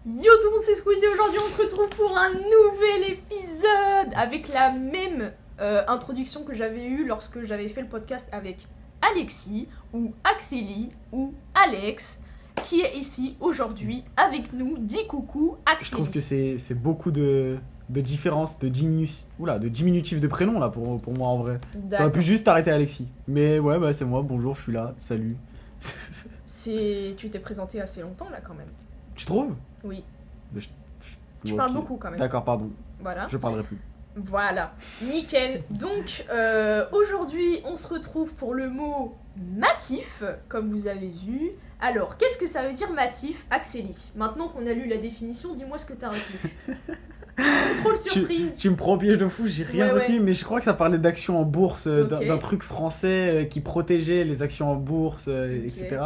Yo tout le monde, c'est Squeezie. Aujourd'hui on se retrouve pour un nouvel épisode avec la même introduction que j'avais eue lorsque j'avais fait le podcast avec Alexis ou Axélie ou Alex qui est ici aujourd'hui avec nous. Dis coucou Axélie. Je trouve que c'est beaucoup de différences, de diminutifs de prénoms là pour moi en vrai. T'aurais pu juste t'arrêter Alexis. Mais ouais, bah c'est moi, bonjour, je suis là, salut. Tu t'es présenté assez longtemps là quand même. Tu trouves? Oui. Tu parles beaucoup quand même. D'accord, pardon. Voilà. Je parlerai plus. Voilà, nickel. Donc aujourd'hui on se retrouve pour le mot matif, comme vous avez vu. Alors, qu'est-ce que ça veut dire matif, Axélie? Maintenant qu'on a lu la définition, dis-moi ce que t'as retenu. Contrôle surprise. Tu me prends au piège de fou, j'ai rien retenu, mais je crois que ça parlait d'actions en bourse, Okay. d'un truc français qui protégeait les actions en bourse, etc.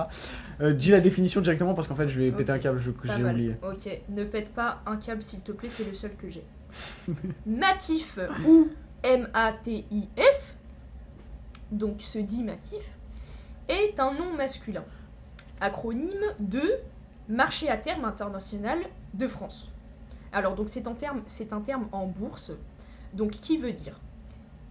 Dis la définition directement parce qu'en fait je vais péter un câble que j'ai oublié. Ok, ne pète pas un câble s'il te plaît, c'est le seul que j'ai. Matif ou M-A-T-I-F, donc se dit matif, est un nom masculin. Acronyme de Marché à terme international de France. Alors donc c'est un terme en bourse, donc qui veut dire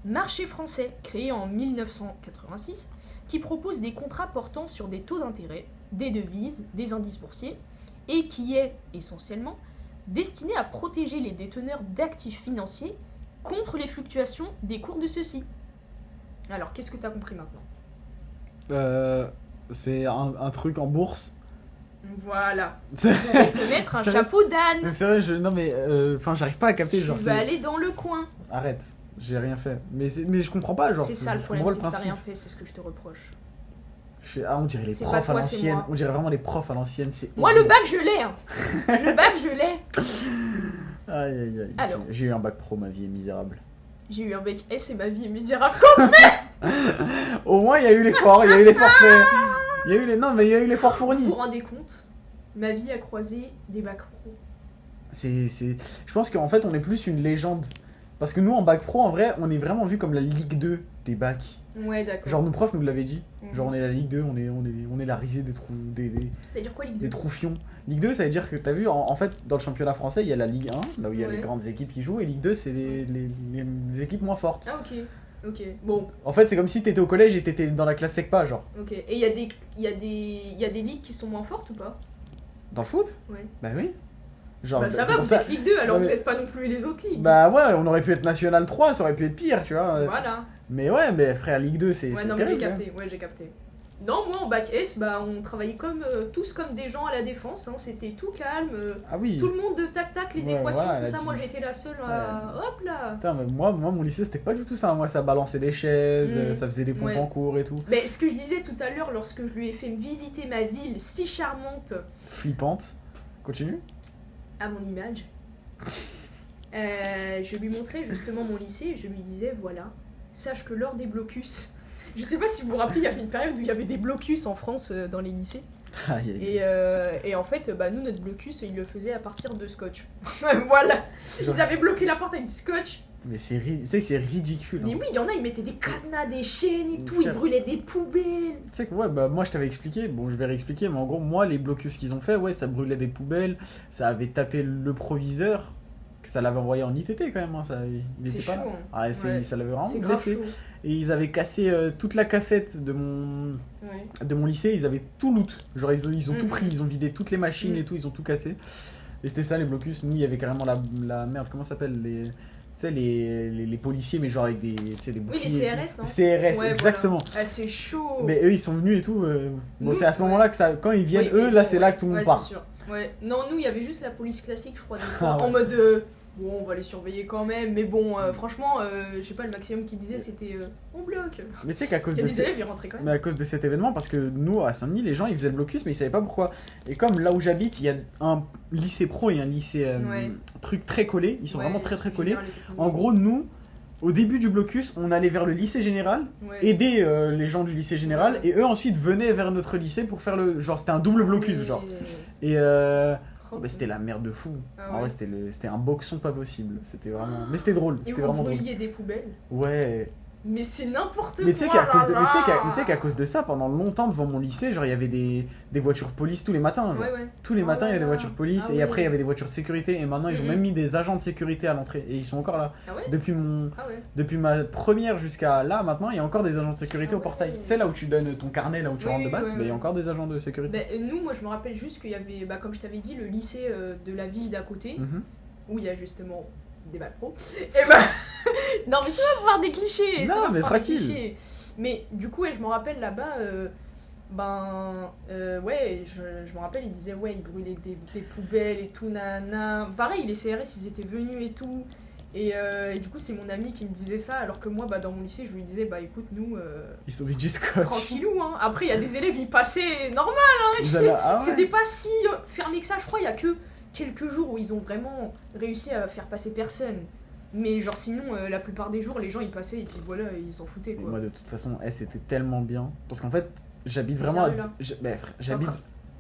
marché français créé en 1986 qui propose des contrats portant sur des taux d'intérêt, des devises, des indices boursiers et qui est essentiellement destiné à protéger les déteneurs d'actifs financiers contre les fluctuations des cours de ceux-ci. Alors qu'est-ce que tu as compris maintenant? C'est un truc en bourse. Voilà. Je vais te mettre un chapeau d'âne. C'est vrai, j'arrive pas à capter. Tu vas aller dans le coin. Arrête, j'ai rien fait. Mais je comprends pas, genre. C'est ça le problème, c'est que t'as rien fait, c'est ce que je te reproche. On dirait les C'est profs pas toi, à l'ancienne. moi. On dirait vraiment les profs à l'ancienne. Moi, le bac, je l'ai. Hein. Le bac, je l'ai. Aïe, aïe, aïe. Alors. J'ai eu un bac pro, ma vie est misérable. J'ai eu un bac S et ma vie est misérable. Au moins, il y a eu l'effort, il y a eu l'effort fait. Non, mais il y a eu l'effort fourni. Vous vous rendez compte? Ma vie a croisé des bacs pro. Je pense qu'en fait, on est plus une légende. Parce que nous, en bac pro, en vrai, on est vraiment vu comme la Ligue 2 des bacs. Ouais, d'accord. Genre, nos profs nous l'avaient dit. Genre, on est la Ligue 2, on est la risée des trous. Ça veut dire quoi, Ligue 2? Des troufions. Ligue 2, ça veut dire que t'as vu, en fait, dans le championnat français, il y a la Ligue 1, là où il y a les grandes équipes qui jouent, et Ligue 2, c'est les équipes moins fortes. Ah, ok. Bon. En fait, c'est comme si t'étais au collège et t'étais dans la classe SECPA, genre. Ok. Et il y a des ligues qui sont moins fortes ou pas? Dans le foot? Ouais. Bah oui. Genre, bah ça va, vous êtes Ligue 2, alors vous êtes pas non plus les autres ligues. Bah ouais, on aurait pu être National 3, ça aurait pu être pire, tu vois. Voilà. Mais ouais, mais frère, Ligue 2, c'est non, terrible. mais j'ai capté. Non, moi en bac S, bah on travaillait tous comme des gens à la défense, hein. C'était tout calme. Ah oui. Tout le monde de tac-tac, les équations, tout ça. Moi j'étais la seule à... Hop là. Putain, mais moi, mon lycée, c'était pas du tout ça. Moi, ça balançait des chaises, ça faisait des pompes en cours et tout. Mais ce que je disais tout à l'heure, lorsque je lui ai fait visiter ma ville si charmante. Flippante. Continue. À mon image. Je lui montrais justement mon lycée et je lui disais, voilà, sache que lors des blocus... Je sais pas si vous vous rappelez, il y avait une période où il y avait des blocus en France dans les lycées. Et en fait, bah, nous, notre blocus, ils le faisaient à partir de scotch. Voilà. Ils avaient bloqué la porte avec du scotch. Mais tu sais que c'est ridicule. Mais hein. oui, il y en a, ils mettaient des cadenas, des chaînes et tout, ils brûlaient des poubelles. Tu sais que ouais, bah moi je t'avais expliqué, bon je vais réexpliquer, mais en gros, moi les blocus qu'ils ont fait, ouais, ça brûlait des poubelles, ça avait tapé le proviseur, que ça l'avait envoyé en ITT quand même, hein, il c'est était pas chaud. là. Ah, ça l'avait vraiment blessé. Et ils avaient cassé toute la cafette de mon lycée, ils avaient tout loot. Genre ils ont tout pris, ils ont vidé toutes les machines et tout, ils ont tout cassé. Et c'était ça les blocus. Nous il y avait carrément la merde, comment ça s'appelle, tu sais, les policiers, mais genre avec des boucliers. Oui, les CRS, non? CRS, ouais, exactement. Voilà. Ah, c'est chaud. Mais eux, ils sont venus et tout. Bon, c'est à ce moment-là que ça, quand ils viennent, là, c'est là que tout le monde part. C'est sûr. Ouais. Non, nous, il y avait juste la police classique, je crois, des fois, en mode... bon, on va les surveiller quand même, mais bon, franchement, je sais pas, le maximum qu'ils disaient, c'était on bloque. Mais tu sais qu'à cause il y a des élèves, ils rentraient quand même. Mais à cause de cet événement, parce que nous, à Saint-Denis, les gens, ils faisaient le blocus, mais ils savaient pas pourquoi. Et comme là où j'habite, il y a un lycée pro et un lycée truc très collé, ils sont vraiment très très collés. En gros, nous, au début du blocus, on allait vers le lycée général, aider les gens du lycée général, et eux ensuite venaient vers notre lycée pour faire le... Genre, c'était un double blocus, genre. Et bah, c'était la merde de fou. En vrai, c'était un boxon pas possible. C'était vraiment... Mais c'était drôle. Et c'était vous vraiment brûliez des poubelles? Ouais. Mais c'est n'importe quoi. Mais tu sais qu'à cause de ça, pendant longtemps devant mon lycée, genre il y avait des voitures de police tous les matins. Genre. Ouais. Tous les matins il y avait des voitures de police et après il y ouais. avait des voitures de sécurité et maintenant ils ont même mis des agents de sécurité à l'entrée et ils sont encore là. Ah ouais. Depuis ma première jusqu'à là maintenant il y a encore des agents de sécurité au portail. Ouais. Tu sais là où tu donnes ton carnet, là où tu rentres de base, il y a encore des agents de sécurité. Nous, moi je me rappelle juste qu'il y avait, comme je t'avais dit, le lycée de la ville d'à côté, où il y a justement des bacs pro. Et non mais c'est pas pour faire des clichés. Non mais tranquille. Mais du coup, je me rappelle là-bas, je me rappelle, ils disaient ils brûlaient des poubelles et tout, nana. Pareil, les CRS ils étaient venus et tout. Et du coup, c'est mon ami qui me disait ça, alors que moi, dans mon lycée, je lui disais, écoute, nous... ils sont vite du scotch. Tranquillou, hein. Après, il y a des élèves, ils passaient normal, hein. C'était pas si fermé que ça, je crois, il y a que quelques jours où ils ont vraiment réussi à faire passer personne. Mais genre sinon, la plupart des jours, les gens, ils passaient et puis voilà, ils s'en foutaient, quoi. Moi, de toute façon, c'était tellement bien. Parce qu'en fait, j'habite vraiment... J'habite...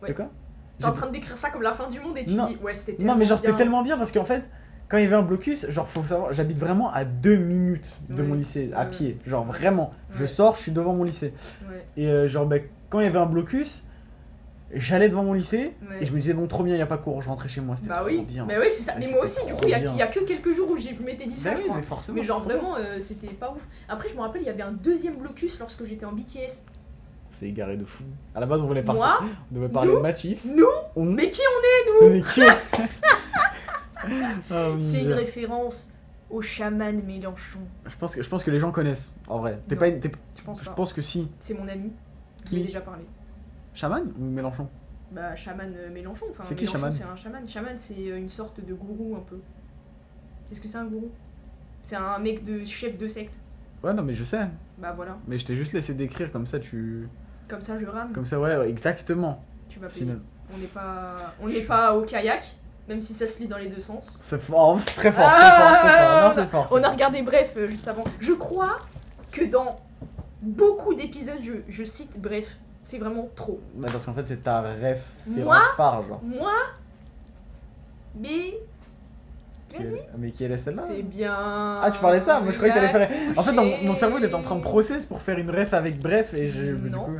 De quoi ? T'es en train de décrire ça comme la fin du monde et tu dis, c'était tellement bien. Non, mais genre, c'était tellement bien parce qu'en fait... Quand il y avait un blocus, genre faut savoir, j'habite vraiment à 2 minutes de mon lycée, à pied. Genre vraiment, je sors, je suis devant mon lycée. Et quand il y avait un blocus, j'allais devant mon lycée et je me disais bon trop bien, il n'y a pas cours, je rentrais chez moi, c'était trop bien. Mais oui, c'est ça. Mais moi aussi, du coup, il y a que quelques jours où je m'étais dit ça, je crois. Mais genre vraiment, c'était pas ouf. Après, je me rappelle, il y avait un deuxième blocus lorsque j'étais en BTS. C'est égaré de fou. À la base, on voulait parler, de Matif. Mais qui on est, nous? Mais qui c'est une référence au chaman Mélenchon. Je pense que les gens connaissent, en vrai. Je pense que si. C'est mon ami. Je lui ai déjà parlé. Chaman ou Mélenchon? Chaman Mélenchon. Enfin, c'est qui Mélenchon, chaman? c'est un chaman. Chaman, c'est une sorte de gourou un peu. C'est ce que c'est un gourou? C'est un mec de chef de secte. Ouais, non, mais je sais. Voilà. Mais je t'ai juste laissé décrire, comme ça tu... Comme ça, je rame. Comme ça, ouais, exactement. Tu vas payer. On n'est pas au kayak. Même si ça se lit dans les deux sens. C'est fort, très fort, Non, c'est fort. On a regardé Bref juste avant. Je crois que dans beaucoup d'épisodes, je cite Bref. C'est vraiment trop. Parce qu'en fait, c'est ta référence phare, genre. Moi Mais... Vas-y. Mais qui est celle-là? C'est bien... Ah, tu parlais de ça? Moi, je croyais que t'allais faire... En fait, mon cerveau, il était en train de process pour faire une ref avec Bref et j'ai... Non, du coup...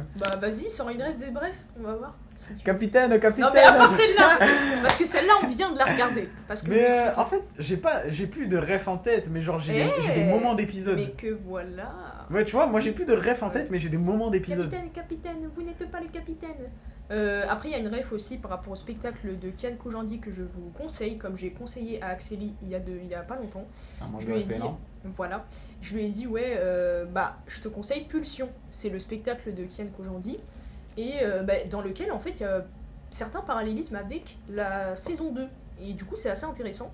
vas-y, sors une ref de Bref, on va voir. Si capitaine. Non, mais à part celle-là, parce que celle-là, on vient de la regarder. Parce que mais en fait, j'ai plus de ref en tête, mais genre, j'ai des moments d'épisodes. Mais que voilà. Ouais, tu vois, moi, j'ai plus de ref en tête, mais j'ai des moments d'épisodes. Capitaine, vous n'êtes pas le capitaine. Après, il y a une ref aussi par rapport au spectacle de Kian Kojandi que je vous conseille, comme j'ai conseillé à Axélie il y a pas longtemps. Je lui ai dit, voilà, je lui ai dit je te conseille Pulsion, c'est le spectacle de Kian Kojandi et dans lequel en fait il y a certains parallélismes avec la saison 2 et du coup c'est assez intéressant.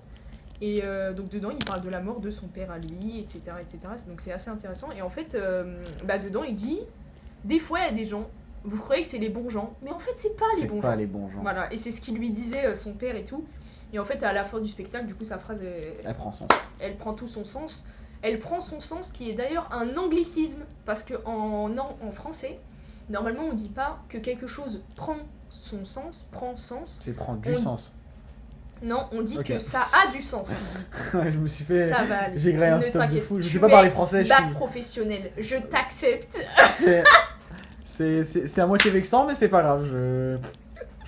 Et donc dedans il parle de la mort de son père à lui, etc. Donc c'est assez intéressant et en fait dedans il dit des fois il y a des gens, vous croyez que c'est les bons gens, mais en fait c'est pas les bons gens. Voilà, et c'est ce qu'il lui disait son père et tout. Et en fait à la fin du spectacle, du coup sa phrase elle prend son. Elle prend tout son sens. Elle prend son sens qui est d'ailleurs un anglicisme parce que en français, normalement on dit pas que quelque chose prend son sens, prend sens. C'est prendre du sens. Non, on dit que ça a du sens. Ouais, je me suis fait. Ça va aller. J'ai créé un stop de fou. Je sais pas parler français. Bac professionnel, je t'accepte. C'est à moitié vexant, mais c'est pas grave. Je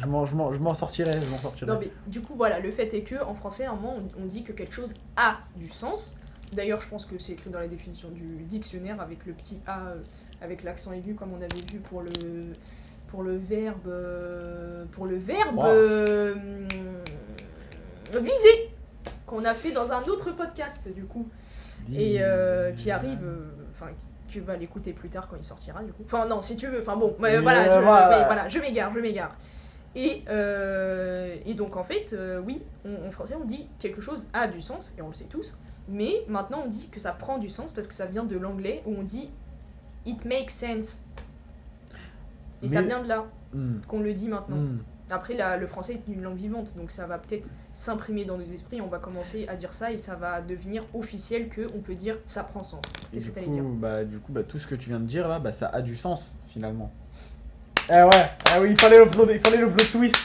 m'en sortirai. Non mais du coup voilà, le fait est que en français, à un moment, on dit que quelque chose a du sens. D'ailleurs, je pense que c'est écrit dans la définition du dictionnaire avec le petit A, avec l'accent aigu, comme on avait vu pour le verbe viser, qu'on a fait dans un autre podcast du coup, et qui arrive, tu vas l'écouter plus tard quand il sortira du coup. Enfin non, si tu veux, enfin bon, je m'égare. Et donc en fait, oui, en français on dit quelque chose a du sens, et on le sait tous, mais maintenant on dit que ça prend du sens parce que ça vient de l'anglais où on dit it makes sense. Et ça vient de là qu'on le dit maintenant. Après, le français est une langue vivante, donc ça va peut-être s'imprimer dans nos esprits, on va commencer à dire ça et ça va devenir officiel qu'on peut dire ça prend sens. Qu'est-ce que t'allais dire? Du coup, tout ce que tu viens de dire là, ça a du sens finalement. Oui, il fallait le plot twist.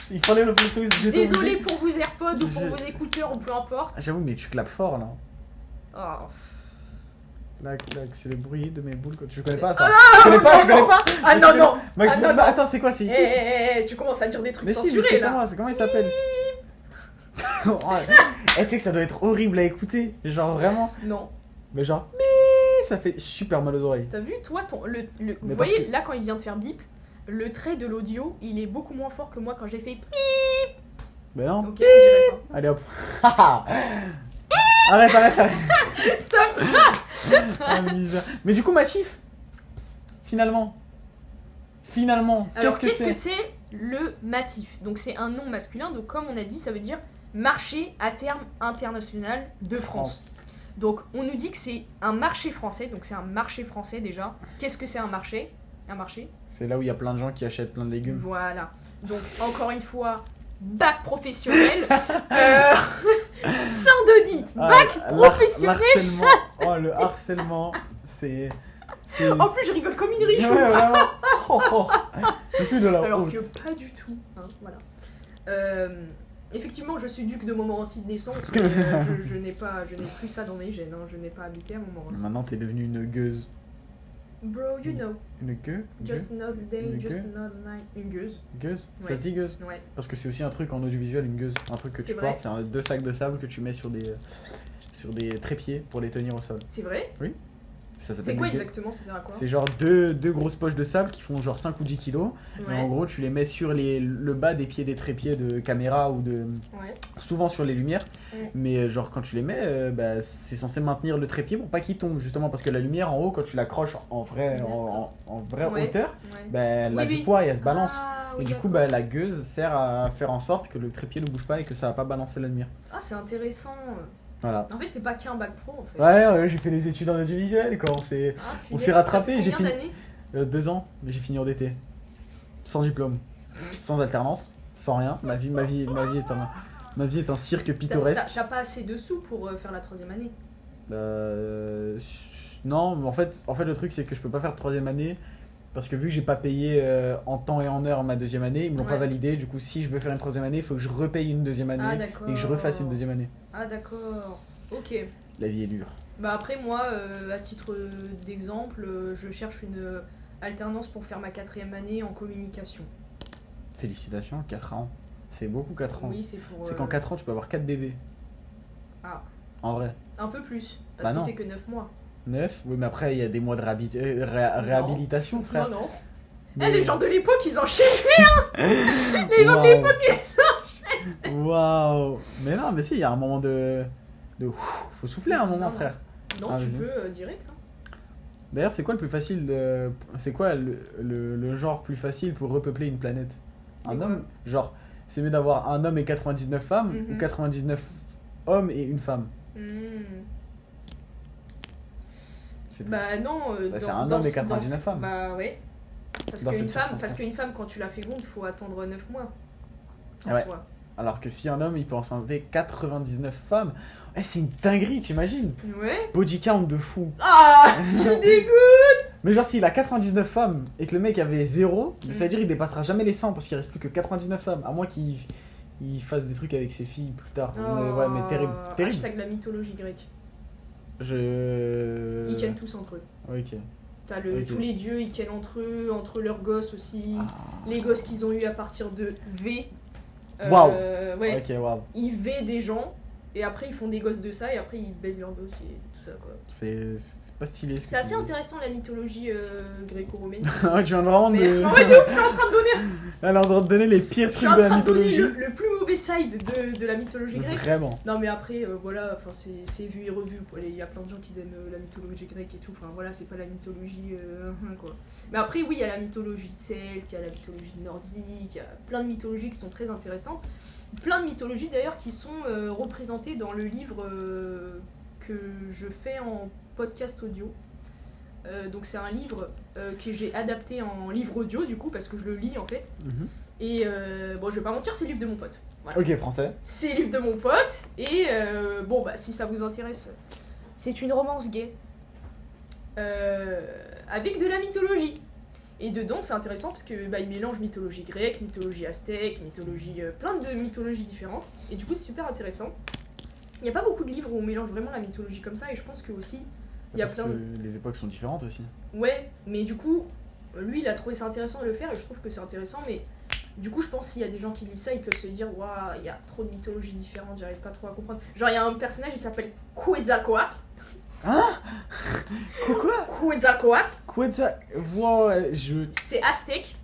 Désolé pour vos AirPods ou pour vos écouteurs ou peu importe. J'avoue, mais tu clapes fort là. Oh. Clac, clac, c'est le bruit de mes boules. Je connais pas ça. Je connais pas. Ah non, non. Max, Ah, non, non. attends, c'est quoi, c'est ici? Tu commences à dire des trucs Mais si, censurés mais là. c'est comment il s'appelle? Tu sais que ça doit être horrible à écouter. Genre vraiment. Non. Mais genre, ça fait super mal aux oreilles. T'as vu, toi, vous Mais voyez, que- là, quand il vient de faire bip, le trait de l'audio, il est beaucoup moins fort que moi quand j'ai fait bip. Mais non. Ok, on dirait Allez hop. Arrête. pas. Stop ça. Ah, misère. Mais du coup, Mathif, finalement, Alors, qu'est-ce que c'est? c'est le matif? Donc, c'est un nom masculin, donc comme on a dit, ça veut dire marché à terme international de France. Donc, on nous dit que c'est un marché français, donc c'est un marché français déjà. Qu'est-ce que c'est un marché? Un marché? C'est là où il y a plein de gens qui achètent plein de légumes. Voilà. Donc, encore une fois, bac professionnel. Saint-Denis, bac professionnel. L'harcèlement. Oh, le harcèlement, c'est... En plus, je rigole comme une riche. Ouais, vraiment. C'est plus de la Alors honte. que pas du tout. Hein, voilà. Effectivement, je suis duc de Montmorency de naissance, mais je n'ai plus ça dans mes gènes. Hein, je n'ai pas habité à Montmorency. Maintenant, t'es devenue une gueuse. Bro, you know. Une gueuse? Just another day, Une just gueuse another night. Une gueuse. Gueuse? Ça Ouais. se dit gueuse? Ouais. Parce que c'est aussi un truc en audiovisuel, une gueuse. Un truc que C'est tu vrai. portes, c'est deux sacs de sable que tu mets sur des trépieds pour les tenir au sol. C'est vrai? Ça s'appelle C'est quoi des gueuses. exactement? Ça sert à quoi? C'est genre deux grosses poches de sable qui font genre 5 ou 10 kilos. Et en Ouais. gros, tu les mets sur le bas des pieds des trépieds de caméra ou de. Ouais. Souvent sur les lumières. Mm. Mais genre, quand tu les mets, c'est censé maintenir le trépied pour pas qu'il tombe. Justement, parce que la lumière en haut, quand tu l'accroches en vraie Ouais. hauteur, Ouais. elle a Oui, du oui. poids et elle se balance. Ah, Et oui, du coup, d'accord. la gueuse sert à faire en sorte que le trépied ne bouge pas et que ça va pas balancer la lumière. Ah, c'est intéressant. Voilà. En fait, t'es pas qu'un bac pro en fait. Ouais, j'ai fait des études en audiovisuel quand Ah, on punaise, s'est rattrapé, t'as fait j'ai combien fini. d'années 2 ans, mais j'ai fini en DT. Sans diplôme, sans alternance, sans rien. Ma vie est un cirque pittoresque. T'as pas assez de sous pour faire la 3ème année. Non, mais en fait, le truc c'est que je peux pas faire de 3ème année parce que vu que j'ai pas payé en temps et en heure ma 2ème année, ils me l'ont pas Ouais. validé. Du coup, si je veux faire une 3ème année, il faut que je repaye une 2ème année Ah, d'accord. et que je refasse une 2ème année. Ah, d'accord. Ok. La vie est dure. Bah après moi, à titre d'exemple, je cherche une alternance pour faire ma 4ème année en communication. Félicitations, 4 ans. C'est beaucoup 4 ans. Oui, c'est pour... C'est qu'en 4 ans, tu peux avoir 4 bébés. Ah, En vrai. un peu plus, parce Bah que non. c'est que 9 mois. 9? Oui, mais après, il y a des mois de réhabilitation, frère. Non, non. Mais- Les gens de l'époque, ils enchaînaient. Les gens de l'époque, Waouh. Mais non, mais si, il y a un moment de... Faut souffler un moment, Non, frère. Non, Ah, tu vas-y. peux direct. Hein. D'ailleurs, c'est quoi le plus facile C'est quoi le genre plus facile pour repeupler une planète? C'est Un quoi homme? Genre, c'est mieux d'avoir un homme et 99 femmes Mhm. ou 99 hommes et une femme? C'est Bah non, c'est un homme et 99 femmes. Bah ouais. Parce Dans qu'une cette femme, circonstance. quand tu la fécondes, il faut attendre 9 mois. En Ah ouais. soi. Alors que si un homme il peut enceinter 99 femmes, c'est une dinguerie, t'imagines? Ouais. Body count de fou. Ah, tu me dégoûtes. Mais genre s'il a 99 femmes et que le mec avait 0, ça veut Mm. dire il dépassera jamais les 100 parce qu'il reste plus que 99 femmes. À moins qu'il fasse des trucs avec ses filles plus tard. Ouais, mais terrible. Terrible. Hashtag la mythologie grecque. Je... Ils kennent tous entre eux. Ok. T'as Ok. tous les dieux, ils kennent entre eux, entre leurs gosses aussi. Ah. Les gosses qu'ils ont eu à partir de V. Waouh. Ouais. Ok, waouh. Ils V des gens. Et après, ils font des gosses de ça. Et après, ils baisent leurs gosses et tout ça, quoi. C'est pas stylé. ce que C'est tu assez dis. intéressant, la mythologie gréco-romaine. Ouais, tu viens de vraiment Mais de... ouais, de ouf, je suis en train de donner, Elle est en train de donner les pires je suis trucs en de la train de donner mythologie. le plus mauvais side de la mythologie grecque. Vraiment. Non mais après voilà, enfin c'est vu et revu quoi. Il y a plein de gens qui aiment la mythologie grecque et tout. Enfin voilà, c'est pas la mythologie quoi. Mais après oui, il y a la mythologie celte, il y a la mythologie nordique, il y a plein de mythologies qui sont très intéressantes. Plein de mythologies d'ailleurs qui sont représentées dans le livre que je fais en podcast audio. Donc c'est un livre que j'ai adapté en livre audio du coup parce que je le lis en fait. Mhm. Et bon, je vais pas mentir, c'est le livre de mon pote. Voilà. Ok, français. C'est le livre de mon pote, et bon, bah, si ça vous intéresse, c'est une romance gay avec de la mythologie. Et dedans, c'est intéressant parce que bah, il mélange mythologie grecque, mythologie aztèque, mythologie, plein de mythologies différentes. Et du coup, c'est super intéressant. Il n'y a pas beaucoup de livres où on mélange vraiment la mythologie comme ça, et je pense que aussi Il y a Parce plein que de... les époques sont différentes aussi. Ouais, mais du coup, lui, il a trouvé ça intéressant de le faire et je trouve que c'est intéressant, mais du coup, je pense qu'il y a des gens qui lisent ça, ils peuvent se dire, waouh, il y a trop de mythologies différentes, j'arrive pas trop à comprendre. Genre, il y a un personnage, il s'appelle Quetzalcoatl. Hein? Quoi? Quetzalcoatl. Quetzal... Wow, C'est aztèque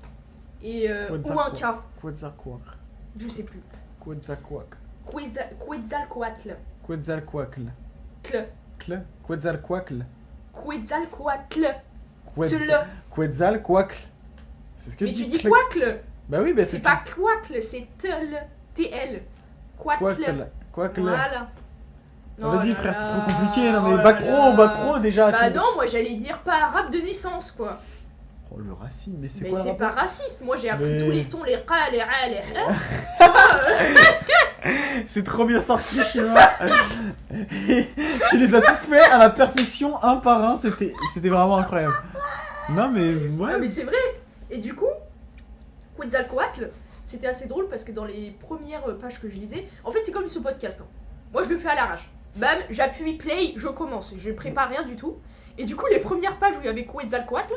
et ou inca. Quetzalcoatl. Je sais plus. Quetzalcoatl. Quetzalcoatl. Quetzalcoatl. Cle. Quetzalcoatl. Quetzalcoatl. Quetzalcoatl. C'est ce que Mais je tu dis. dis quacle. Bah oui, bah C'est pas quacle, c'est TL. Quacle. Quacle. Voilà. Vas-y frère, c'est trop compliqué. Non Oh mais là bac pro déjà. Bah non, moi j'allais dire pas arabe de naissance quoi. Oh le racisme, mais c'est Mais quoi c'est pas raciste, moi j'ai appris Mais- tous les sons, les ra, les ra, les ha. C'est trop bien sorti chez moi. Tu les as tous fait à la perfection, un par un, c'était vraiment incroyable. Non mais ouais. Ah mais c'est vrai. Et du coup, Quetzalcoatl, c'était assez drôle parce que dans les premières pages que je lisais, en fait c'est comme ce podcast. Hein. Moi je le fais à l'arrache. Bam, j'appuie play, je commence. Je prépare rien du tout. Et du coup les premières pages où il y avait Quetzalcoatl,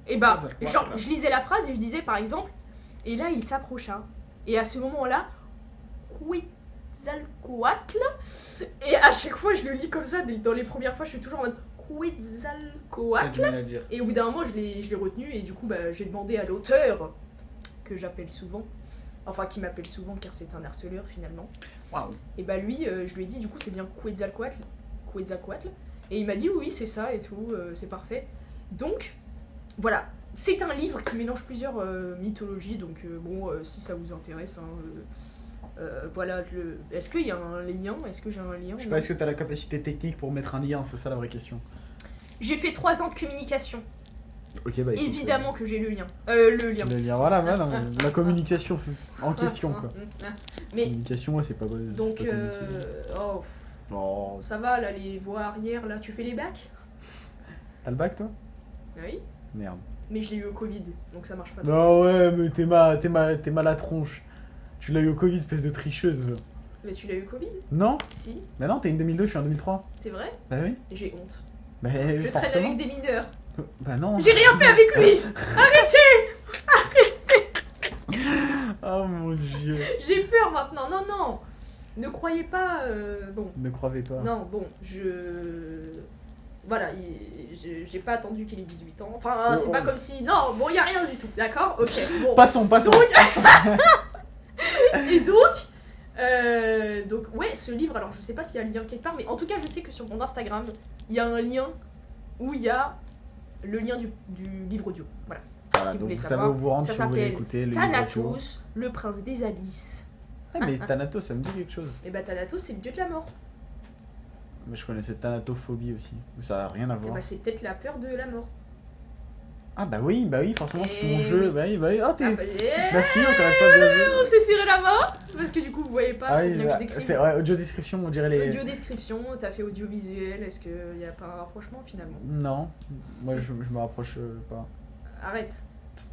et bah genre je lisais la phrase et je disais par exemple, et là il s'approcha. Et à ce moment-là, Quetzalcoatl, et à chaque fois je le lis comme ça, dans les premières fois je suis toujours en mode Quetzalcoatl. Et au bout d'un moment, je l'ai retenu et du coup, bah, j'ai demandé à l'auteur, que j'appelle souvent, enfin qui m'appelle souvent car c'est un harceleur finalement. Waouh. Et bah lui, je lui ai dit du coup c'est bien Quetzalcoatl. Et il m'a dit oui c'est ça et tout, c'est parfait. Donc voilà, c'est un livre qui mélange plusieurs mythologies, donc bon si ça vous intéresse, hein, voilà, est-ce qu'il y a un lien? Est-ce que j'ai un lien? Je sais pas, est-ce que t'as la capacité technique pour mettre un lien? C'est ça la vraie question. J'ai fait 3 ans de communication. Ok, bah écoute, Évidemment que j'ai le lien. Le lien. Le lien, voilà, la communication en question quoi. Mais Communication, ouais, c'est pas bon. donc, c'est pas communiquer. oh, Oh. ça va là, les voies arrière là, tu fais les bacs? T'as le bac toi? Oui. Merde. Mais je l'ai eu au Covid, donc ça marche pas. trop. Non, ouais, mais t'es mal à tronche. Tu l'as eu au Covid, espèce de tricheuse. Mais tu l'as eu au Covid? Non? Si, Bah non, t'es une 2002, je suis en 2003. c'est vrai? Bah oui. J'ai honte. Bah, Je traîne forcément. avec des mineurs. Bah non. J'ai rien fait avec lui. Oh mon dieu. J'ai peur maintenant. Non, non. Ne croyez pas. Bon. Ne croyez pas. Non, bon, voilà, j'ai pas attendu qu'il ait 18 ans. Enfin, c'est pas comme si. Non, bon, y a rien du tout, d'accord? Ok, bon. Passons. Et donc, ouais, ce livre, alors je sais pas s'il y a un lien quelque part, mais en tout cas, je sais que sur mon Instagram, il y a un lien où il y a le lien du livre audio. Voilà. Voilà, Si vous donc voulez ça savoir, va vous rendre ça si vous voulez s'appelle écouter le livre audio. Thanatos, le prince des abysses. Ah, mais Thanatos, ça me dit quelque chose. Et bah, Thanatos, c'est le dieu de la mort. Mais je connaissais Thanatophobie aussi. Ça a rien à Et voir. bah, c'est peut-être la peur de la mort. Ah bah oui, forcément, parce que mon Eh jeu. oui. Bah oui. Ah, t'es. Ah, bah, Merci, on connaît pas bien joué. on s'est serré la main parce que du coup vous voyez pas, Ah faut oui, bien que bah, je décrive. c'est ouais, audio description, on dirait les. Audio description, t'as fait audiovisuel, est-ce qu'il y a pas un rapprochement finalement? Non, moi Si. je me rapproche pas. Arrête,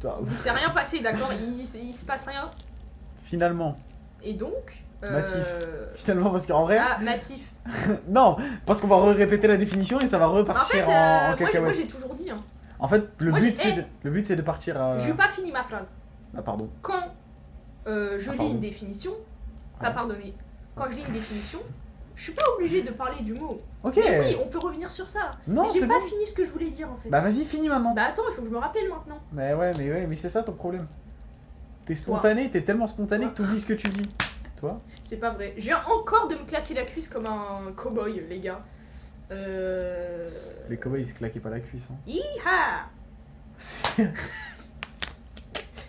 Ah, il s'est rien passé, d'accord, il se passe rien. Finalement, Et donc finalement parce qu'en vrai, Ah, natif. non, parce qu'on va répéter la définition et ça va En fait, repartir en moi cacahuète. j'ai toujours dit, hein. En fait, le Moi, but j'ai- c'est de partir à. J'ai pas fini ma phrase. Ah pardon. Quand je lis pardon. une définition, pas Ouais. pardonné, quand je lis une définition, je suis pas obligée de parler du mot. Ok. Mais oui, on peut revenir sur ça. Non, Mais j'ai c'est pas bon. fini ce que je voulais dire en fait. Bah vas-y, finis maintenant. Bah attends, il faut que je me rappelle maintenant. Mais c'est ça ton problème. T'es spontané, t'es tellement spontané Toi. que t'oublies ce que tu dis. Toi? C'est pas vrai. Je viens encore de me claquer la cuisse comme un cow-boy, les gars. Les cowboys ils se claquaient pas la cuisse. Hein. Hi-ha!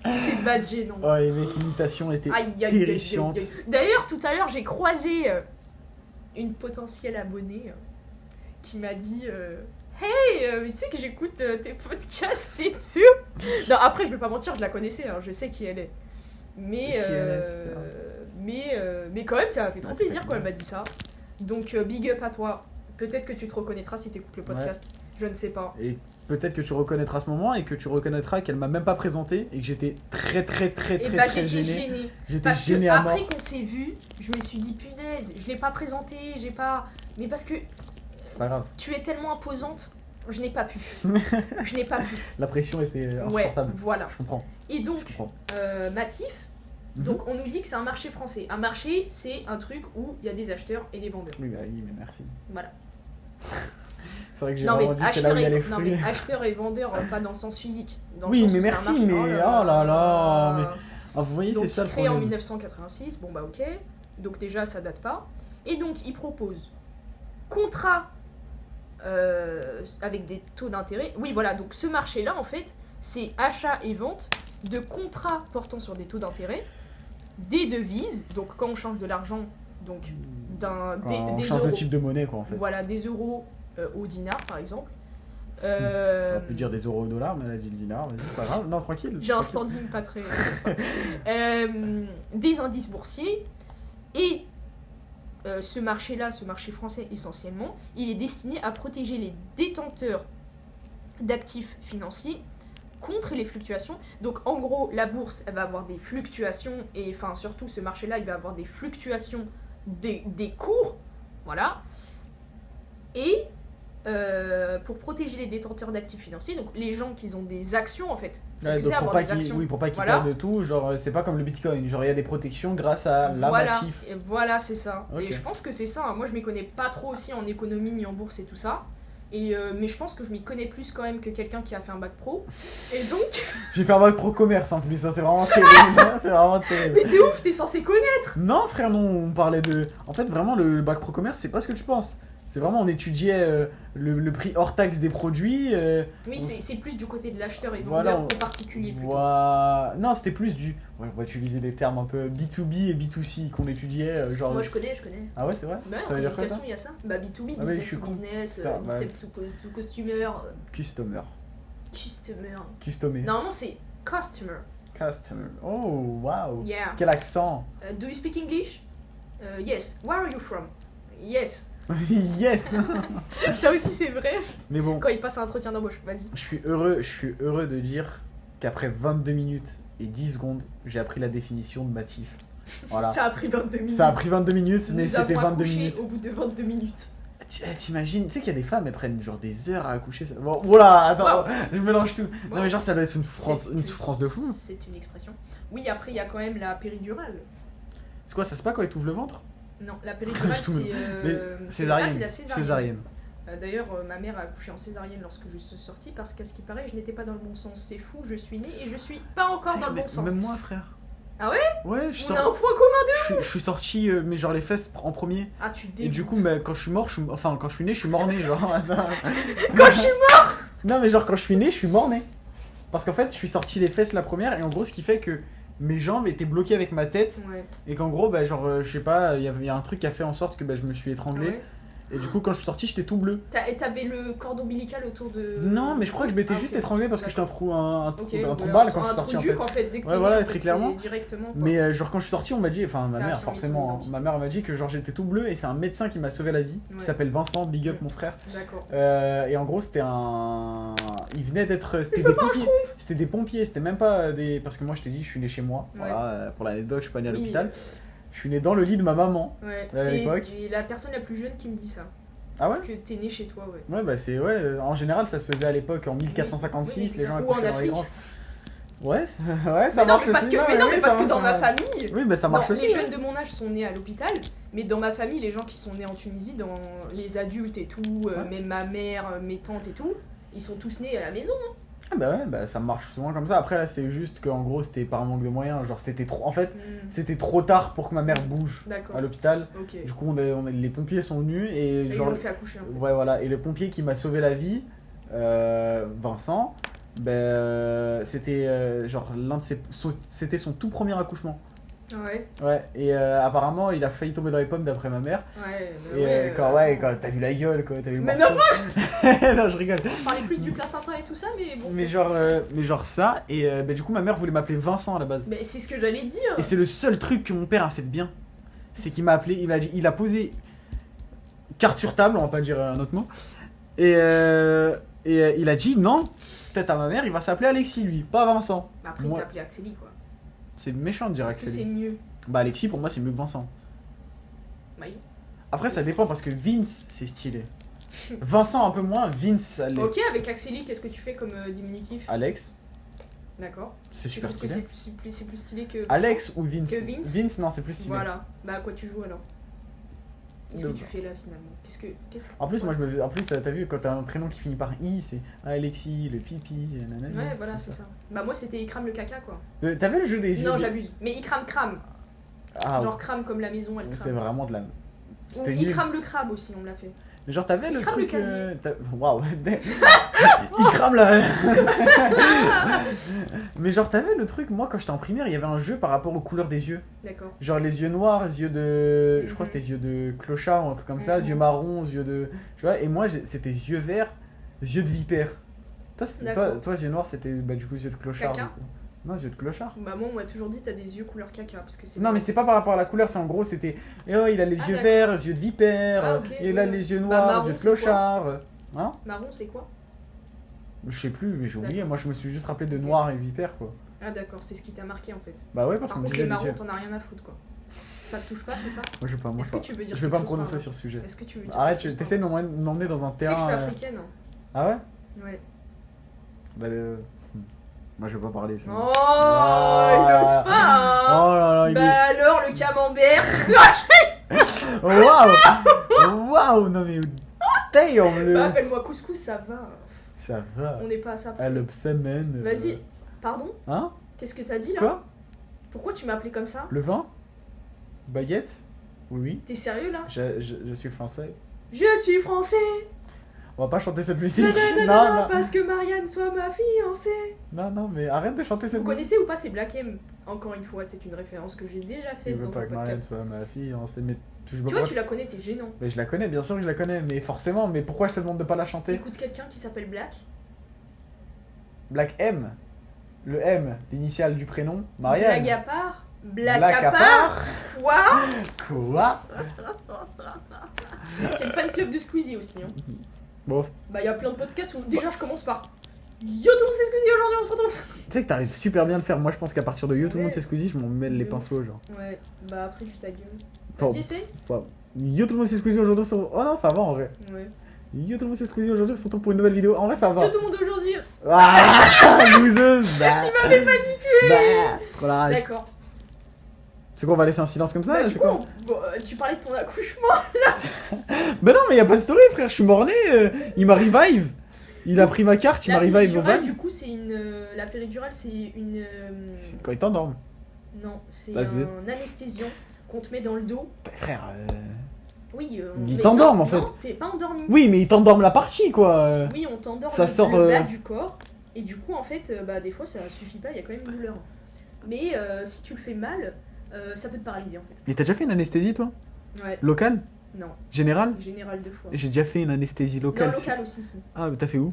C'était badgé, non? Oh, les mecs, l'imitation était Aïe, aïe, aïe, aïe, terrifiante. aïe. D'ailleurs, tout à l'heure, j'ai croisé une potentielle abonnée qui m'a dit Hey, mais tu sais que j'écoute tes podcasts et tout. Non, après, je vais pas mentir, je la connaissais, hein, je sais qui elle est. Mais, Qui elle est, mais quand même, ça m'a fait trop Ah, c'est plaisir pas quand elle bien. m'a dit ça. Donc, big up à toi. Peut-être que tu te reconnaîtras si t'écoutes le podcast. Je ne sais pas. Et peut-être que tu reconnaîtras ce moment et que tu reconnaîtras qu'elle m'a même pas présenté et que j'étais très Et bah, très j'étais gêné. gênée. J'étais Parce que gêné à mort. après qu'on s'est vu, je me suis dit punaise, je l'ai pas présenté, j'ai pas. Mais parce que c'est pas grave. Tu es tellement imposante, je n'ai pas pu. Je n'ai pas pu. La pression était insupportable. Ouais, voilà. Je comprends. Et donc, Matif, donc on nous dit que c'est un marché français. Un marché, c'est un truc où il y a des acheteurs et des vendeurs. Oui, bah oui, mais merci. Voilà. C'est vrai que j'ai vraiment dit que c'est là où il y a les fruits. Non, mais acheteurs et vendeurs, pas dans le sens physique. Dans oui, le sens mais où merci, c'est un marché. mais oh là là, mais... Ah, vous voyez, donc, c'est ça le créé problème. en 1986, bon bah ok. Donc déjà, ça date pas. Et donc, il propose contrat avec des taux d'intérêt. Oui, voilà, donc ce marché-là, en fait, c'est achat et vente de contrats portant sur des taux d'intérêt, des devises, donc quand on change de l'argent, donc des change euros. de type de monnaie, quoi, en fait. Voilà, des euros au dinar, par exemple. On peut dire des euros au dollar, mais elle a dit le dinar, vas-y, pas grave. Non, tranquille. J'ai un standing pas très... des indices boursiers. Et ce marché-là, ce marché français essentiellement, il est destiné à protéger les détenteurs d'actifs financiers contre les fluctuations. Donc en gros, la bourse, elle va avoir des fluctuations, et enfin surtout ce marché-là, il va avoir des fluctuations des cours, voilà. Et pour protéger les détenteurs d'actifs financiers, donc les gens qui ont des actions en fait, ouais, que c'est avoir des actions. Oui, pour pas qu'ils voilà. perdent de tout, genre c'est pas comme le Bitcoin, genre il y a des protections grâce à la Matif. Et voilà, c'est ça. Okay. Et je pense que c'est ça. Moi, je m'y connais pas trop aussi en économie ni en bourse et tout ça. Et mais je pense que je m'y connais plus quand même que quelqu'un qui a fait un bac pro. Et donc... J'ai fait un bac pro commerce en plus, hein, c'est vraiment terrible. C'est vraiment terrible. Mais t'es ouf, t'es censé connaître. Non frère, non, on parlait de... En fait vraiment le bac pro commerce, c'est pas ce que tu penses. C'est vraiment, on étudiait le prix hors taxe des produits. Oui, c'est plus du côté de l'acheteur et vendeur qu'au particulier plutôt. Non, c'était plus du... Ouais, on va utiliser des termes un peu B2B et B2C qu'on étudiait. Genre... Moi je connais. Ah ouais, c'est vrai? Bah, ça veut dire quoi ça? il y a ça. Bah B2B, ah, business to business, business to customer. Customer. Normalement c'est customer. Customer. Oh, wow. Yeah. Quel accent. Do you speak English? Yes. Where are you from? Yes. Yes. Ça aussi c'est vrai. Mais bon. Quand il passe un entretien d'embauche, vas-y. Je suis heureux de dire qu'après 22 minutes et 10 secondes, j'ai appris la définition de Matif. Voilà. Ça a pris 22 minutes. Ça a pris 22 minutes, mais c'était 22 minutes. Au bout de 22 minutes. T'imagines, tu sais qu'il y a des femmes, elles prennent genre des heures à accoucher. Bon, voilà, attends, je mélange tout. Non mais genre ça doit être une souffrance de fou. C'est une expression. Oui, après il y a quand même la péridurale. C'est quoi, ça se passe quand ils t'ouvrent le ventre? Non, la péridurale c'est la césarienne. D'ailleurs, ma mère a accouché en césarienne lorsque je suis sortie parce qu'à ce qui paraît, je n'étais pas dans le bon sens. C'est fou, je suis née et je suis pas encore dans le bon sens. Même moi, frère. Ah ouais? Ouais, je suis On a un point commun de ouf. Je suis sorti, mais genre les fesses en premier. Ah, tu dégoûtes. Et du coup, bah, quand je suis mort, quand je suis né, je suis mort-né, genre. Quand je suis mort? Non, mais genre quand je suis né, je suis mort-né. Parce qu'en fait, je suis sorti les fesses la première, et en gros, ce qui fait que mes jambes étaient bloquées avec ma tête. Ouais. Et qu'en gros, bah, genre, je sais pas, il y a un truc qui a fait en sorte que bah, je me suis étranglé. Ouais. Et du coup, quand je suis sorti, j'étais tout bleu. T'avais le cordon ombilical autour de... Non, mais je crois que je m'étais juste étranglé parce que j'étais un trou balle quand je suis sorti. Un trou en fait, dès que ouais, voilà, très fait, clairement. Directement, quoi. Mais genre quand je suis sorti, on m'a dit, enfin ma mère forcément, ma mère m'a dit que genre j'étais tout bleu et c'est un médecin qui m'a sauvé la vie, qui s'appelle Vincent, big up mon frère. D'accord. Et en gros c'était il venait d'être, c'était des pompiers. C'était des pompiers, c'était même pas des... Parce que moi je t'ai dit, je suis né chez moi, voilà, pour l'anecdote, je suis pas né à l'hôpital. Je suis né dans le lit de ma maman à l'époque. T'es la personne la plus jeune qui me dit ça. Ah ouais? Que t'es né chez toi, ouais. Ouais, bah c'est... Ouais, en général, ça se faisait à l'époque, en 1456, les gens accouchaient dans les Afrique. granges. Ouais, ça marche aussi. Mais parce que dans ma famille... Oui, bah ça marche aussi. Les jeunes de mon âge sont nés à l'hôpital, mais dans ma famille, les gens qui sont nés en Tunisie, dans les adultes et tout, même ma mère, mes tantes et tout, ils sont tous nés à la maison, hein. Ah bah ouais, bah ça marche souvent comme ça. Après là c'est juste qu'en gros c'était par manque de moyens, genre c'était trop... En fait c'était trop tard pour que ma mère bouge à l'hôpital. Okay. Du coup les pompiers sont venus et genre... ils l'ont fait accoucher en fait. Ouais voilà, et le pompier qui m'a sauvé la vie, Vincent, c'était genre c'était son tout premier accouchement. Ouais. Ouais, et apparemment il a failli tomber dans les pommes d'après ma mère. Ouais, et quand t'as vu la gueule, quoi, t'as vu le mais morceau. non, non, je rigole. On parlait plus du placenta et tout ça, mais bon. Mais genre ça, et du coup ma mère voulait m'appeler Vincent à la base. Mais c'est ce que j'allais te dire. Et c'est le seul truc que mon père a fait de bien. C'est qu'il m'a appelé, il a posé carte sur table, on va pas dire un autre mot. Et il a dit non, peut-être à ma mère, il va s'appeler Alexis lui, pas Vincent. Bah après il t'a appelé Axélie quoi. C'est méchant de dire Axélie. Axélie. Est-ce que c'est mieux? Bah Alexis pour moi c'est mieux que Vincent. Oui. Après ça dépend parce que Vince c'est stylé. Vincent un peu moins, Vince, allez. Ok, avec Axélie, qu'est-ce que tu fais comme diminutif? Alex, D'accord. c'est Tu super trouves que stylé. c'est plus stylé que Vincent? Alex ou Vince? Que Vince Vince, non, c'est plus stylé. Voilà. Bah à quoi tu joues alors? Qu'est-ce que De- tu fais là finalement? Qu'est-ce que En plus, moi, en plus, t'as vu, quand t'as un prénom qui finit par I, c'est Alexis, le pipi, nanana. Ouais, voilà, c'est ça. Bah moi c'était Ikram le caca quoi. T'as vu le jeu des yeux? Non, j'abuse. Mais Ikram crame. Ah, Genre crame comme la maison, elle c'est crame. vraiment de la. Ou C'était nul. Ikram le crabe aussi, on me l'a fait. Mais genre, t'avais le Il crame truc. le casier. Waouh! Il crame la. Mais genre, t'avais le truc, moi, quand j'étais en primaire, il y avait un jeu par rapport aux couleurs des yeux. D'accord. Genre les yeux noirs, les yeux de. Je crois que Mhm. c'était yeux de clochard ou un truc comme ça, Mhm. yeux marrons, yeux de. Tu vois, et moi c'était yeux verts, yeux de vipère. Toi, yeux noirs, c'était bah, du coup yeux de clochard. Caca. Du coup. Non, yeux de clochard. Bah moi on m'a toujours dit t'as des yeux couleur caca parce que c'est. Non, mais c'est pas par rapport à la couleur, c'est en gros, c'était. Et oh, il a les Ah, yeux d'accord. verts, les yeux de vipère, Ah, ok, il a ouais. les yeux Bah, noirs, marron, les yeux de c'est quoi clochard. Hein? Marron c'est quoi? Je sais plus, mais j'ai oublié. D'accord. Moi, je me suis juste rappelé de Ok. noir et vipère, quoi. Ah d'accord, c'est ce qui t'a marqué en fait. Bah ouais, parce Par qu'on me contre disait les les marrons yeux. t'en as rien à foutre quoi. Ça te touche pas c'est ça? Moi, je vais pas, moi, Est-ce que tu veux dire je vais pas me quelque chose par prononcer là? sur ce sujet. Est-ce que tu veux dire Arrête, quelque chose par t'essaies de là? m'emmener dans un Tu sais que je terrain. suis africaine. Hein. Ah ouais? Ouais. Bah, moi je vais pas parler ça. Oh, il ose pas hein. Oh là là, il Bah alors le camembert. est. Waouh! Waouh! Non mais. Damn! Le... Bah appelle-moi couscous ça va. Ça va. On n'est pas à ça. Ah, le psamen. Vas-y. Pardon? Hein? Qu'est-ce que t'as dit là? Quoi? Pourquoi tu m'as appelé comme ça? Le vin? Baguette? Oui, oui. T'es sérieux là? Je suis français. Je suis français. On va pas chanter cette musique. Nanana, Non, non. parce que Marianne soit ma fiancée. Non, non, mais arrête de chanter cette Vous musique. connaissez ou pas c'est Black M? Encore une fois, c'est une référence que j'ai déjà Je faite veux dans pas un que Marianne podcast. soit ma fille, on sait, mais Tu vois, tu la connais, t'es gênant. Mais je la connais, bien sûr que je la connais, mais forcément, mais pourquoi je te demande de pas la chanter? T'écoutes quelqu'un qui s'appelle Black? Black M. Le M, l'initiale du prénom, Marianne. Blague à part? Black Black à part? Quoi? Quoi? C'est le fan club de Squeezie aussi. Hein. Bon, Bah, il y a plein de podcasts où déjà je commence par Yo tout le monde c'est Squeezie, aujourd'hui on se retrouve. tu sais que t'arrives super bien à le faire. Moi, je pense qu'à partir de Yo, tout le monde Ouais. sait Squeezie, je m'en mêle les De pinceaux, genre. Ouais, bah après tu ta gueule. Bon. Vas-y, essaye. Yo, tout le monde sait Squeezie aujourd'hui. Oh non, ça va en vrai. Ouais. Yo, tout le monde sait Squeezie aujourd'hui. On se retrouve pour une nouvelle vidéo. En vrai, ça va. Yo tout le monde aujourd'hui. Ah, loseuse. Bah. Il m'a fait paniquer. Bah. Voilà. D'accord. C'est quoi, on va laisser un silence comme ça? Bah, là, du c'est coup, quoi? bon, tu parlais de ton accouchement. Bah non, mais y a pas de story, frère. Je suis mort-né. Il m'a revive. Il a pris ma carte, il La m'a revive au péridurale, van. du coup, c'est une. La péridurale, c'est une. Quand il t'endorme. Non, c'est Vas-y. un anesthésiant qu'on te met dans le dos. Frère. Oui. Il mais t'endorme, non, en fait. Non, t'es pas endormi. Oui, mais il t'endorme la partie, quoi. Oui, on t'endort Ça le, sort, le bas du corps. Et du coup, en fait, bah, des fois, ça suffit pas, il y a quand même une douleur. Mais si tu le fais mal, ça peut te paralyser, en fait. Et t'as déjà fait une anesthésie, toi? Ouais, Locale? non. Générale? Général deux fois. J'ai déjà fait une anesthésie Non, locale. local aussi, si. Ah, mais t'as fait où?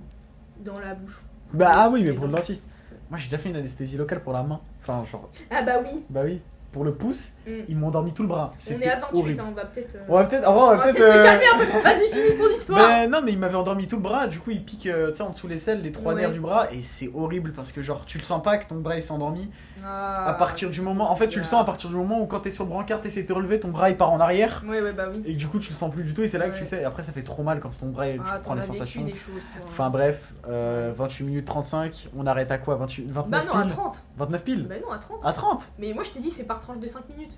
Dans la bouche. Bah ah oui, mais Et pour le dans- dentiste. Moi j'ai déjà fait une anesthésie locale pour la main. Enfin, genre, Ah bah oui. bah oui. Pour le pouce, Mm. ils m'ont endormi tout le bras. On C'était est à 28, horrible. hein, on va peut-être. On va peut-être. On va peut-être se calmer un peu. Vas-y, finis ton histoire. Bah, non, mais il m'avait endormi tout le bras. Du coup, il pique tu sais, en dessous les selles, les trois Ouais. nerfs du bras. Et c'est horrible parce que, genre, tu le sens pas que ton bras il s'est endormi. Ah, À partir du moment. En fait, tu le sens à partir du moment où quand t'es sur le brancard, t'essaies de te relever, ton bras il part en arrière. Ouais, ouais, bah oui. Et du coup, tu le sens plus du tout. Et c'est là que Ouais. tu sais. Et après, ça fait trop mal quand ton bras tu Ah, prends t'en les as vécu sensations. des choses, toi. Enfin, bref, 28 minutes 35. On arrête à quoi? 29 Bah non, à piles 30. 29 piles? Bah non, à 30. À 30? Mais moi, je t'ai dit, c'est par tranche de 5 minutes.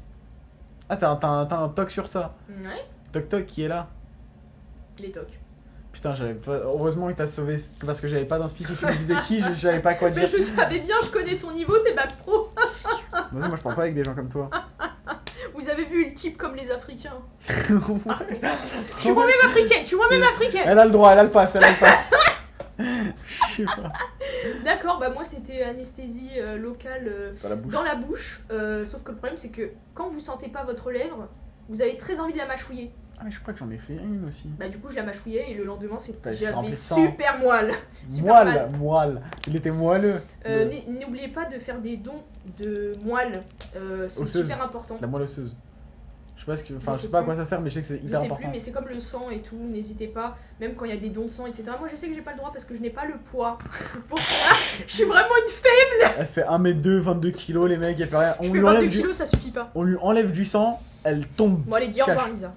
Ah, t'as un toc sur ça. Ouais. Toc toc qui est là. Les tocs. Putain, heureusement que t'as sauvé parce que j'avais pas d'inspi. Si tu me disais qui, je savais pas quoi Mais dire. je savais bien, je connais ton niveau, t'es bac pro. Vas-y, moi je parle pas avec des gens comme toi. Vous avez vu le type comme les Africains. Pardon. Je suis moi-même africaine, je suis moi-même africaine. Elle a le droit, elle a le pass, elle a le pass. Je sais pas. D'accord, bah moi c'était anesthésie locale Dans la bouche. dans la bouche. Sauf que le problème c'est que quand vous sentez pas votre lèvre, vous avez très envie de la mâchouiller. Ah, mais je crois que j'en ai fait une aussi. Bah du coup je la mâchouillais et le lendemain Putain, il s'est j'avais rempli de sang. super moelle. Super mal. Moelle. Il était moelleux. N'oubliez pas de faire des dons de moelle. C'est Osseuse. super important. La moelle osseuse. Je sais pas, Je je sais sais pas à plus. quoi ça sert, mais je sais que c'est Je hyper sais important. plus, mais c'est comme le sang et tout, n'hésitez pas, même quand il y a des dons de sang, etc. Moi je sais que j'ai pas le droit parce que je n'ai pas le poids. Pour ça, je suis vraiment une faible. Elle fait 1m2, 22 kilos, les mecs, elle fait rien. Je On fais lui 22 enlève kilos, ça suffit pas. on lui enlève du sang, elle tombe. Bon allez, dis au Cache. revoir Lisa.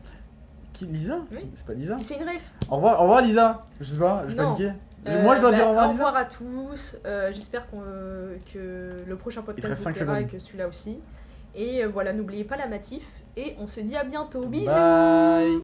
qui Lisa? Oui. C'est pas Lisa? C'est une ref. Au revoir Lisa. Je sais pas, je vais Non. paniquer. Moi je dois dire au revoir Au Lisa. revoir à tous. J'espère que le prochain podcast vous plaira et que celui-là aussi. Et voilà, n'oubliez pas la Matif. Et on se dit à bientôt. Bisous. Bye.